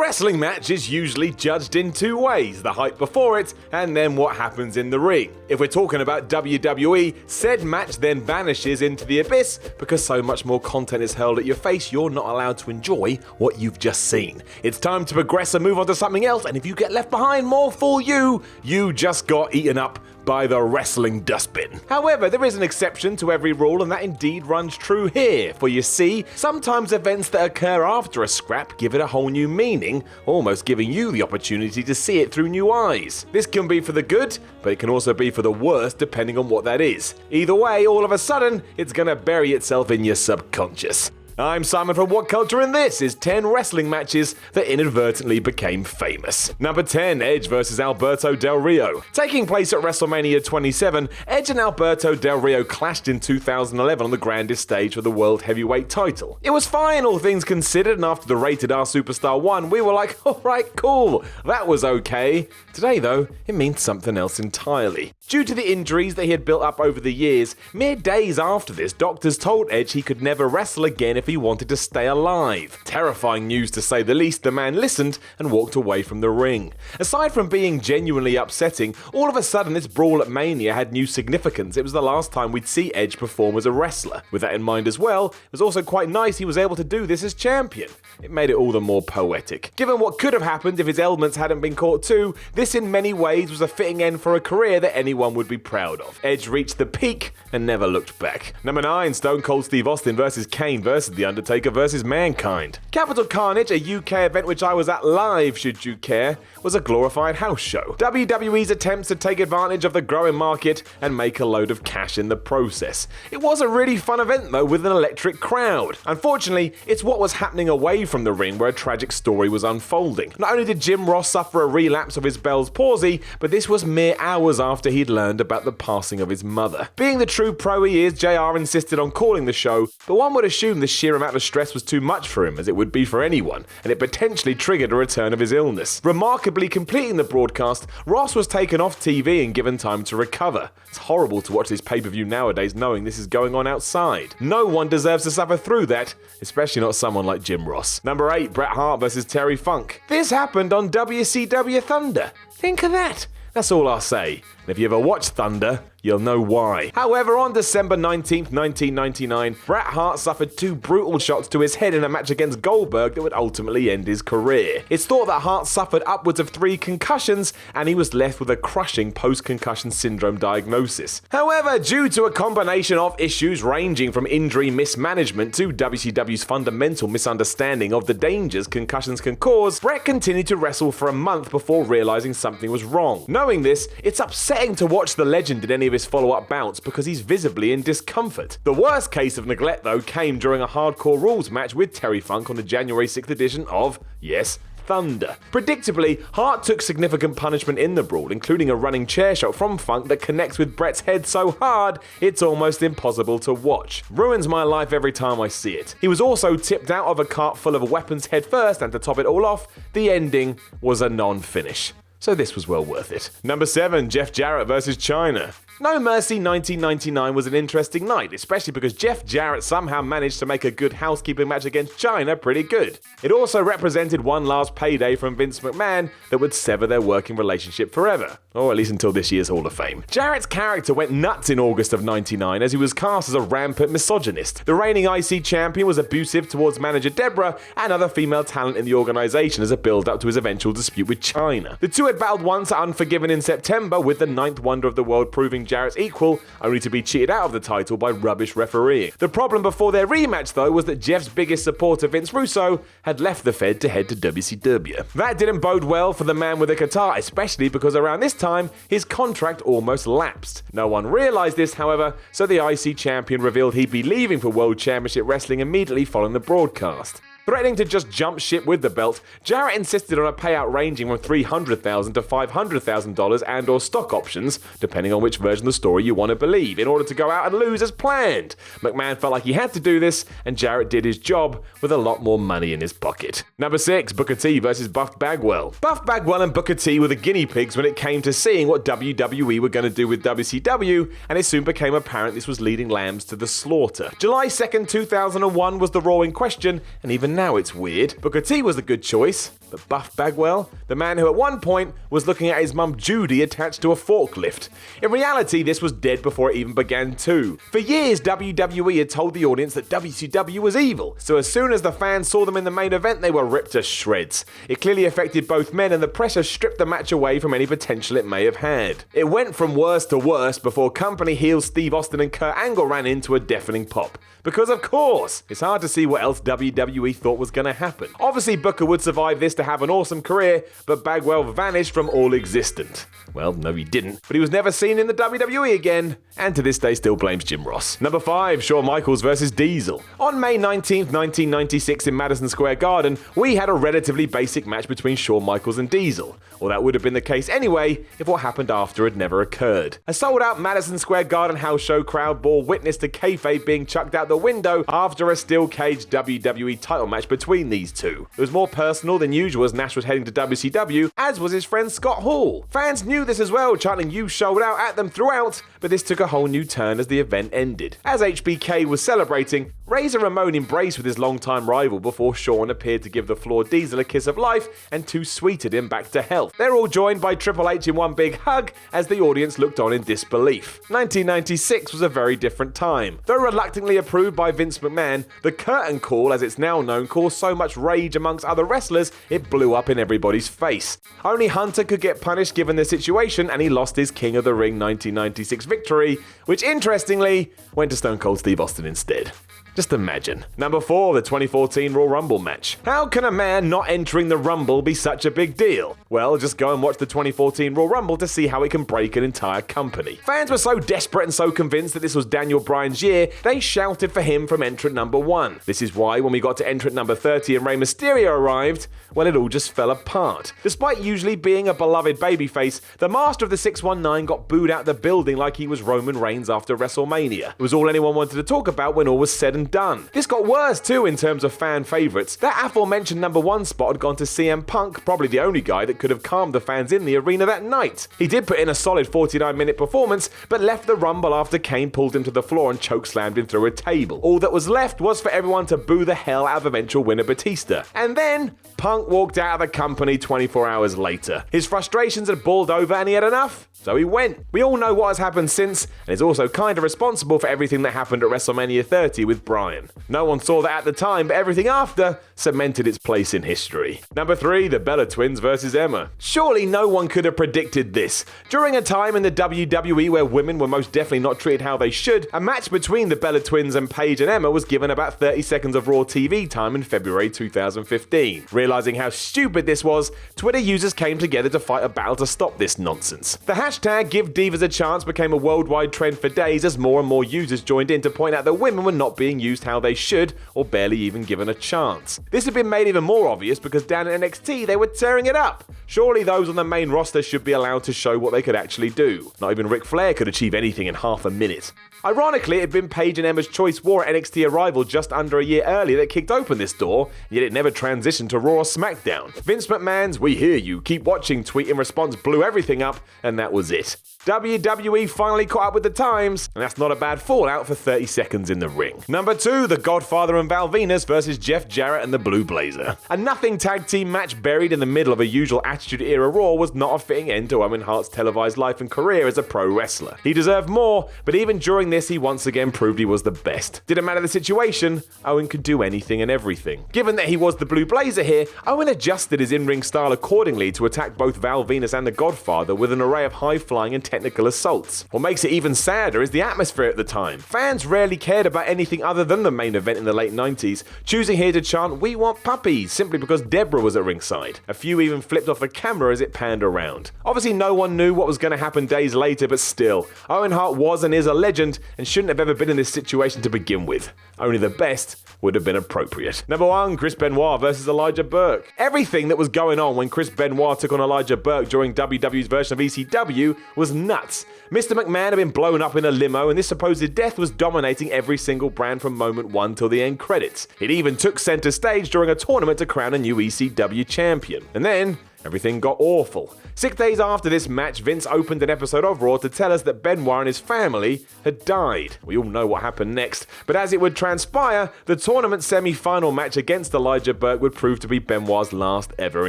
wrestling match is usually judged in two ways, the hype before it and then what happens in the ring. If we're talking about WWE, said match then vanishes into the abyss because so much more content is hurled at your face you're not allowed to enjoy what you've just seen. It's time to progress and move on to something else, and if you get left behind, more fool you just got eaten up by the wrestling dustbin. However, there is an exception to every rule, and that indeed runs true here, for you see, sometimes events that occur after a scrap give it a whole new meaning, almost giving you the opportunity to see it through new eyes. This can be for the good, but it can also be for the worst depending on what that is. Either way, all of a sudden, it's gonna bury itself in your subconscious. I'm Simon from WhatCulture, and this is 10 wrestling matches that inadvertently became famous. Number 10, Edge vs Alberto Del Rio. Taking place at WrestleMania 27, Edge and Alberto Del Rio clashed in 2011 on the grandest stage for the World Heavyweight title. It was fine, all things considered, and after the Rated R Superstar won, we were like, alright, cool, that was okay. Today, though, it means something else entirely. Due to the injuries that he had built up over the years, mere days after this, doctors told Edge he could never wrestle again if he wanted to stay alive. Terrifying news to say the least, the man listened and walked away from the ring. Aside from being genuinely upsetting, all of a sudden this brawl at Mania had new significance. It was the last time we'd see Edge perform as a wrestler. With that in mind as well, it was also quite nice he was able to do this as champion. It made it all the more poetic. Given what could have happened if his ailments hadn't been caught too, this in many ways was a fitting end for a career that anyone would be proud of. Edge reached the peak and never looked back. Number 9, Stone Cold Steve Austin vs Kane vs The Undertaker vs Mankind. Capital Carnage, a UK event which I was at live, should you care, was a glorified house show. WWE's attempts to take advantage of the growing market and make a load of cash in the process. It was a really fun event though, with an electric crowd. Unfortunately, it's what was happening away from the ring where a tragic story was unfolding. Not only did Jim Ross suffer a relapse of his Bell's palsy, but this was mere hours after he'd learned about the passing of his mother. Being the true pro he is, JR insisted on calling the show, but one would assume the sheer amount of stress was too much for him, as it would be for anyone, and it potentially triggered a return of his illness. Remarkably completing the broadcast, Ross was taken off TV and given time to recover. It's horrible to watch this pay-per-view nowadays knowing this is going on outside. No one deserves to suffer through that, especially not someone like Jim Ross. Number 8, Bret Hart vs Terry Funk. This happened on WCW Thunder. Think of that. That's all I'll say. And if you ever watch Thunder, you'll know why. However, on December 19th, 1999, Bret Hart suffered 2 brutal shots to his head in a match against Goldberg that would ultimately end his career. It's thought that Hart suffered upwards of 3 concussions, and he was left with a crushing post-concussion syndrome diagnosis. However, due to a combination of issues ranging from injury mismanagement to WCW's fundamental misunderstanding of the dangers concussions can cause, Bret continued to wrestle for a month before realizing something was wrong. Knowing this, it's upsetting to watch the legend in any of his follow-up bouts because he's visibly in discomfort. The worst case of neglect, though, came during a Hardcore Rules match with Terry Funk on the January 6th edition of, yes, Thunder. Predictably, Hart took significant punishment in the brawl, including a running chair shot from Funk that connects with Bret's head so hard it's almost impossible to watch. Ruins my life every time I see it. He was also tipped out of a cart full of weapons head first, and to top it all off, the ending was a non-finish. So this was well worth it. Number 7, Jeff Jarrett vs Chyna. No Mercy 1999 was an interesting night, especially because Jeff Jarrett somehow managed to make a good housekeeping match against Chyna pretty good. It also represented one last payday from Vince McMahon that would sever their working relationship forever, or at least until this year's Hall of Fame. Jarrett's character went nuts in August of 99 as he was cast as a rampant misogynist. The reigning IC champion was abusive towards manager Deborah and other female talent in the organization as a build-up to his eventual dispute with Chyna. The two had battled once at Unforgiven in September, with the 9th wonder of the world proving Jarrett's equal, only to be cheated out of the title by rubbish refereeing. The problem before their rematch, though, was that Jeff's biggest supporter, Vince Russo, had left the Fed to head to WCW. That didn't bode well for the man with a guitar, especially because around this time, his contract almost lapsed. No one realized this, however, so the IC champion revealed he'd be leaving for World Championship Wrestling immediately following the broadcast. Threatening to just jump ship with the belt, Jarrett insisted on a payout ranging from $300,000 to $500,000 and or stock options, depending on which version of the story you want to believe, in order to go out and lose as planned. McMahon felt like he had to do this, and Jarrett did his job with a lot more money in his pocket. Number 6, Booker T versus Buff Bagwell. Buff Bagwell and Booker T were the guinea pigs when it came to seeing what WWE were going to do with WCW, and it soon became apparent this was leading lambs to the slaughter. July 2nd, 2001 was the Raw in question, and even now it's weird. Booker T was a good choice, but Buff Bagwell, the man who at one point was looking at his mum Judy attached to a forklift. In reality, this was dead before it even began too. For years, WWE had told the audience that WCW was evil, so as soon as the fans saw them in the main event, they were ripped to shreds. It clearly affected both men, and the pressure stripped the match away from any potential it may have had. It went from worse to worse before company heels Steve Austin and Kurt Angle ran into a deafening pop. Because of course, it's hard to see what else WWE thought was going to happen. Obviously, Booker would survive this to have an awesome career, but Bagwell vanished from all existence. Well, no he didn't, but he was never seen in the WWE again, and to this day still blames Jim Ross. Number 5, Shawn Michaels vs Diesel. On May 19th, 1996 in Madison Square Garden, we had a relatively basic match between Shawn Michaels and Diesel. Well, that would have been the case anyway if what happened after had never occurred. A sold-out Madison Square Garden house show crowd bore witness to kayfabe being chucked out the window after a steel cage WWE title match between these two. It was more personal than usual as Nash was heading to WCW, as was his friend Scott Hall. Fans knew this as well, chanting "You sold out" at them throughout, but this took a whole new turn as the event ended. As HBK was celebrating, Razor Ramon embraced with his longtime rival before Shawn appeared to give the floor Diesel a kiss of life and too sweeted him back to health. They're all joined by Triple H in one big hug as the audience looked on in disbelief. 1996 was a very different time. Though reluctantly approved by Vince McMahon, the curtain call, as it's now known, caused so much rage amongst other wrestlers it blew up in everybody's face. Only Hunter could get punished given the situation, and he lost his King of the Ring 1996 victory, which interestingly went to Stone Cold Steve Austin instead. Just imagine. Number 4, the 2014 Royal Rumble match. How can a man not entering the Rumble be such a big deal? Well, just go and watch the 2014 Royal Rumble to see how it can break an entire company. Fans were so desperate and so convinced that this was Daniel Bryan's year, they shouted for him from entrant number 1. This is why when we got to entrant number 30 and Rey Mysterio arrived, well, it all just fell apart. Despite usually being a beloved babyface, the master of the 619 got booed out the building like he was Roman Reigns after WrestleMania. It was all anyone wanted to talk about when all was said and done. This got worse too in terms of fan favourites. That aforementioned number 1 spot had gone to CM Punk, probably the only guy that could have calmed the fans in the arena that night. He did put in a solid 49-minute performance, but left the Rumble after Kane pulled him to the floor and chokeslammed him through a table. All that was left was for everyone to boo the hell out of eventual winner Batista. And then Punk walked out of the company 24 hours later. His frustrations had boiled over and he had enough, so he went. We all know what has happened since, and is also kind of responsible for everything that happened at WrestleMania 30 with Bryan. No one saw that at the time, but everything after cemented its place in history. Number 3, the Bella Twins versus Emma. Surely no one could have predicted this. During a time in the WWE where women were most definitely not treated how they should, a match between the Bella Twins and Paige and Emma was given about 30 seconds of Raw TV time in February 2015. Realizing how stupid this was, Twitter users came together to fight a battle to stop this nonsense. The hashtag Give Divas a Chance became a worldwide trend for days as more and more users joined in to point out that women were not being used how they should, or barely even given a chance. This had been made even more obvious because down at NXT they were tearing it up. Surely those on the main roster should be allowed to show what they could actually do. Not even Ric Flair could achieve anything in half a minute. Ironically, it had been Paige and Emma's Choice War at NXT Arrival just under a year earlier that kicked open this door, yet it never transitioned to Raw or SmackDown. Vince McMahon's "We hear you, keep watching" tweet in response blew everything up, and that was it. WWE finally caught up with the times, and that's not a bad fallout for 30 seconds in the ring. Number 2, The Godfather and Val Venis versus Jeff Jarrett and the Blue Blazer. A nothing tag team match buried in the middle of a usual Attitude Era Raw was not a fitting end to Owen Hart's televised life and career as a pro wrestler. He deserved more, but even during this he once again proved he was the best. Didn't matter the situation, Owen could do anything and everything. Given that he was the Blue Blazer here, Owen adjusted his in-ring style accordingly to attack both Val Venis and the Godfather with an array of high-flying and technical assaults. What makes it even sadder is the atmosphere at the time. Fans rarely cared about anything other than the main event in the late 90s, choosing here to chant "We want puppies" simply because Deborah was at ringside. A few even flipped off the camera as it panned around. Obviously no one knew what was going to happen days later, but still, Owen Hart was and is a legend and shouldn't have ever been in this situation to begin with. Only the best would have been appropriate. Number 1, Chris Benoit versus Elijah Burke. Everything that was going on when Chris Benoit took on Elijah Burke during WWE's version of ECW was nuts. Mr. McMahon had been blown up in a limo, and this supposed death was dominating every single brand from moment 1 till the end credits. It even took center stage during a tournament to crown a new ECW champion. And then everything got awful. 6 days after this match, Vince opened an episode of Raw to tell us that Benoit and his family had died. We all know what happened next, but as it would transpire, the tournament semi-final match against Elijah Burke would prove to be Benoit's last ever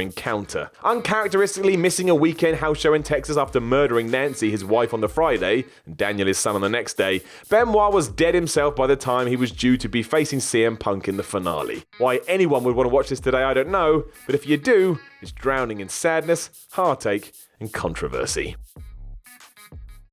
encounter. Uncharacteristically missing a weekend house show in Texas after murdering Nancy, his wife, on the Friday, and Daniel, his son, on the next day, Benoit was dead himself by the time he was due to be facing CM Punk in the finale. Why anyone would want to watch this today, I don't know, but if you do, it's drowning in sadness, heartache, and controversy.